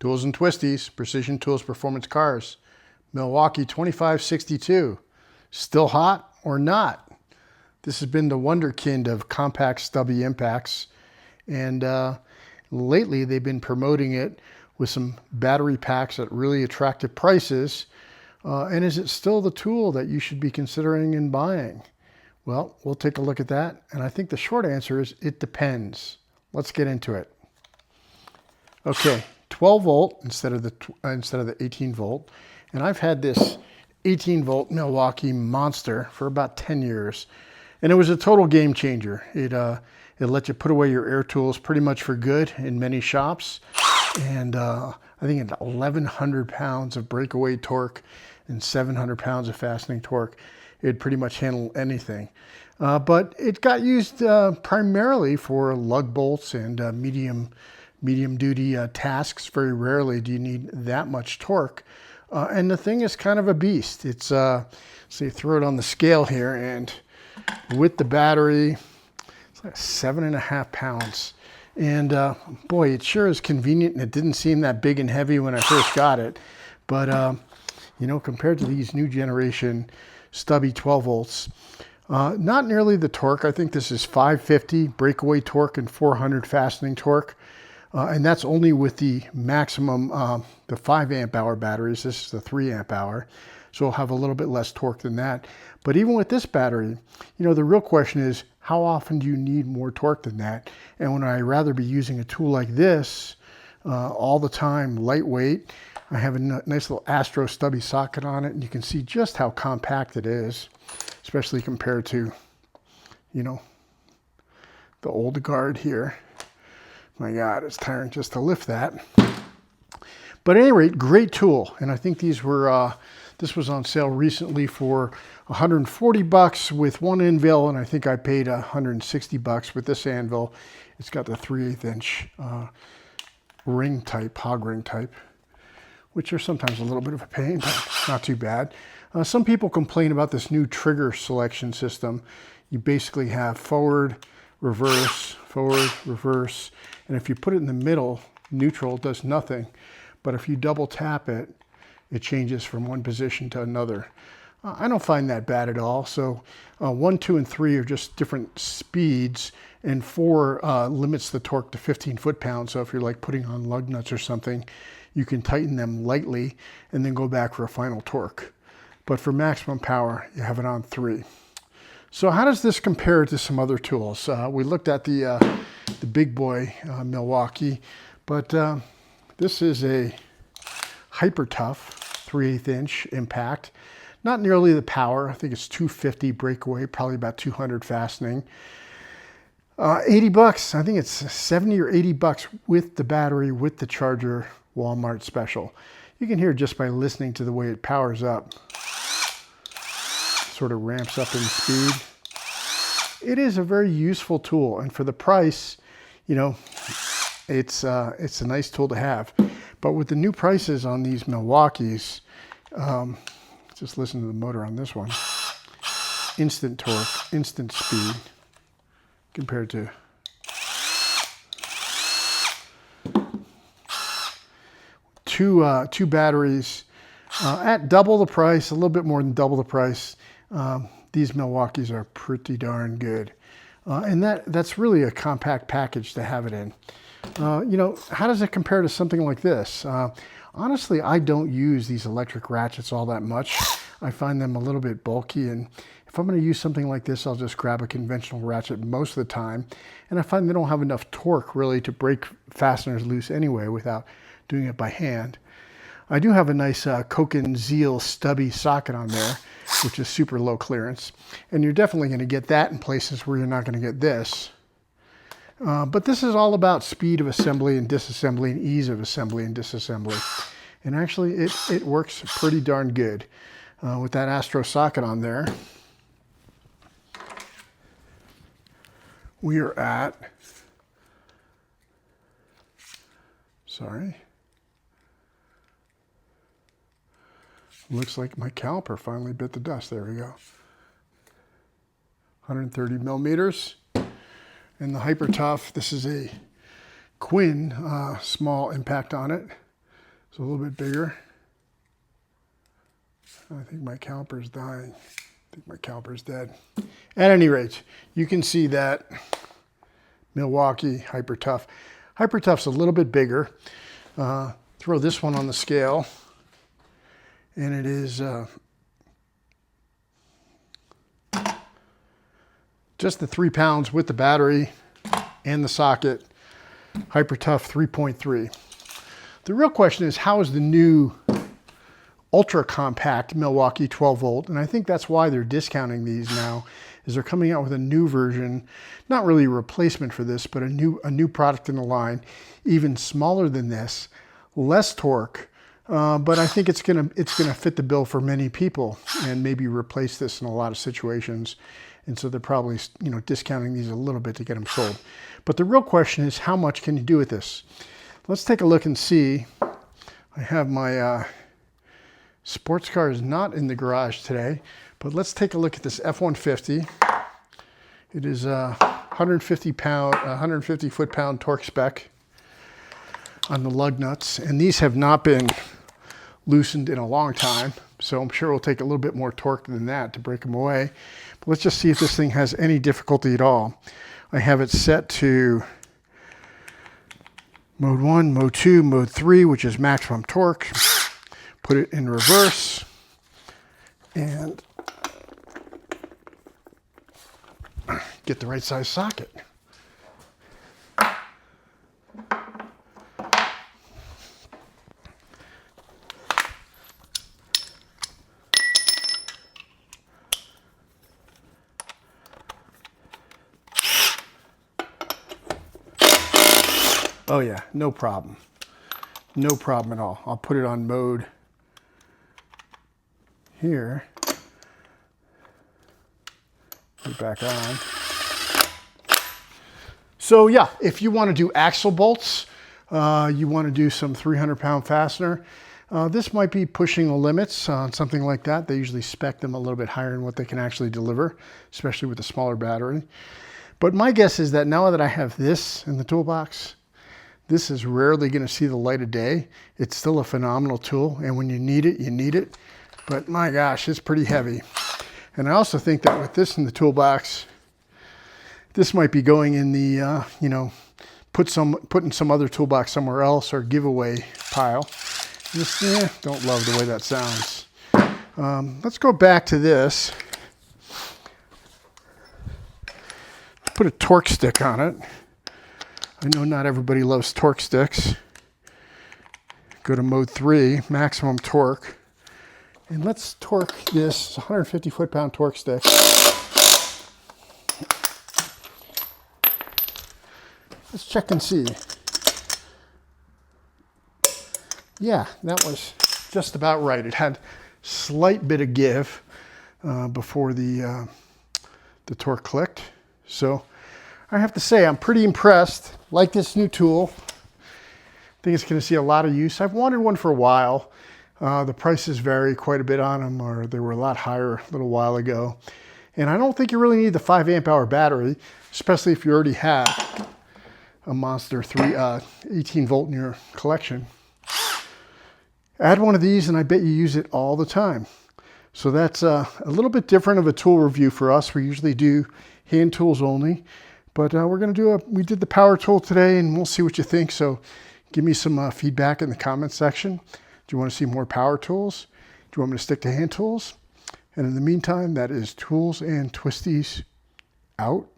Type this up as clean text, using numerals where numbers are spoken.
Tools and Twisties, Precision Tools Performance Cars. Milwaukee 2562. Still hot or not? This has been the wonderkind of compact stubby impacts. And lately they've been promoting it with some battery packs at really attractive prices. And is it still the tool that you should be considering and buying? Well, we'll take a look at that. And I think the short answer is it depends. Let's get into it. Okay, 12 volt instead of the 18 volt. And I've had this 18 volt Milwaukee monster for about 10 years. And it was a total game changer. It let you put away your air tools pretty much for good in many shops. And I think it's 1,100 pounds of breakaway torque and 700 pounds of fastening torque. It'd pretty much handle anything. But it got used primarily for lug bolts and medium duty tasks. Very rarely do you need that much torque. And the thing is kind of a beast. It's, so you throw it on the scale here, and with the battery, it's like 7.5 pounds. And boy, it sure is convenient, and it didn't seem that big and heavy when I first got it. But, you know, compared to these new generation stubby 12 volts, not nearly the torque. I think this is 550 breakaway torque and 400 fastening torque. And that's only with the maximum, the 5 amp hour batteries. This is the 3 amp hour. So it'll have a little bit less torque than that. But even with this battery, you know, the real question is, how often do you need more torque than that? And when I'd rather be using a tool like this all the time, lightweight, I have a nice little Astro stubby socket on it, and you can see just how compact it is, especially compared to, you know, the old guard here. My God, it's tiring just to lift that. But at any rate, great tool. And I think these were, this was on sale recently for 140 bucks with one anvil, and I think I paid 160 bucks with this anvil. It's got the 3/8 inch ring type, hog ring type, which are sometimes a little bit of a pain, but not too bad. Some people complain about this new trigger selection system. You basically have forward, reverse, and if you put it in the middle, neutral, it does nothing. But if you double tap it, it changes from one position to another. I don't find that bad at all. So 1, 2, and 3 are just different speeds, and 4 limits the torque to 15 foot-pounds. So if you're like putting on lug nuts or something, you can tighten them lightly and then go back for a final torque. But for maximum power, you have it on 3. So how does this compare to some other tools? We looked at the big boy Milwaukee, but this is a hyper tough 3/8 inch impact. Not nearly the power. I think it's 250 breakaway, probably about 200 fastening. 80 bucks. I think it's 70 or 80 bucks with the battery, with the charger, Walmart special. You can hear just by listening to the way it powers up. Sort of ramps up in speed. It is a very useful tool, and for the price, you know, it's a nice tool to have. But with the new prices on these Milwaukees, just listen to the motor on this one. Instant torque, instant speed, compared to two batteries at double the price, a little bit more than double the price. These Milwaukees are pretty darn good. And that's really a compact package to have it in. You know, how does it compare to something like this? Honestly, I don't use these electric ratchets all that much. I find them a little bit bulky, and if I'm going to use something like this, I'll just grab a conventional ratchet most of the time. And I find they don't have enough torque really to break fasteners loose anyway without doing it by hand. I do have a nice Koken Zeal stubby socket on there, which is super low clearance. And you're definitely going to get that in places where you're not going to get this. But this is all about speed of assembly and disassembly and ease of assembly and disassembly. And actually, it works pretty darn good with that Astro socket on there. We are at, sorry. Looks like my caliper finally bit the dust. There we go. 130 millimeters. And the Hyper Tough, this is a Quinn small impact on it. It's a little bit bigger. I think my caliper is dying. I think my caliper is dead. At any rate, you can see that Milwaukee Hyper Tough. Hyper Tough's a little bit bigger. Throw this one on the scale, and it is just the 3 pounds with the battery and the socket. Hyper Tough 3.3. The real question is, how is the new ultra compact Milwaukee 12 volt? And I think that's why they're discounting these now, is they're coming out with a new version, not really a replacement for this, but a new product in the line, even smaller than this, less torque, but I think it's gonna fit the bill for many people and maybe replace this in a lot of situations. And so they're probably, you know, discounting these a little bit to get them sold. But the real question is, how much can you do with this? Let's take a look and see. I have my sports car is not in the garage today, but let's take a look at this F-150. It is a 150 foot-pound torque spec on the lug nuts, and these have not been loosened in a long time, so I'm sure it'll take a little bit more torque than that to break them away. But let's just see if this thing has any difficulty at all. I have it set to mode 1, mode 2, mode 3, which is maximum torque. Put it in reverse, and get the right size socket. Oh yeah, no problem. No problem at all. I'll put it on mode here. Put it back on. So yeah, if you want to do axle bolts, you want to do some 300-pound fastener, this might be pushing the limits on something like that. They usually spec them a little bit higher than what they can actually deliver, especially with a smaller battery. But my guess is that now that I have this in the toolbox, this is rarely going to see the light of day. It's still a phenomenal tool, and when you need it, you need it. But my gosh, it's pretty heavy. And I also think that with this in the toolbox, this might be going in the, you know, putting some other toolbox somewhere else or giveaway pile. Just, don't love the way that sounds. Let's go back to this. Put a torque stick on it. I know not everybody loves torque sticks. Go to mode 3, maximum torque. And let's torque this 150 foot-pound torque stick. Let's check and see. Yeah, that was just about right. It had slight bit of give before the torque clicked. So I have to say, I'm pretty impressed. Like this new tool. I think it's going to see a lot of use. I've wanted one for a while. The prices vary quite a bit on them, or they were a lot higher a little while ago. And I don't think you really need the 5 amp hour battery, especially if you already have a Monster 18 volt in your collection. Add one of these and I bet you use it all the time. So that's a little bit different of a tool review for us. We usually do hand tools only. But we're going to do we did the power tool today, and we'll see what you think. So give me some feedback in the comment section. Do you want to see more power tools? Do you want me to stick to hand tools? And in the meantime, that is Tools and Twisties out.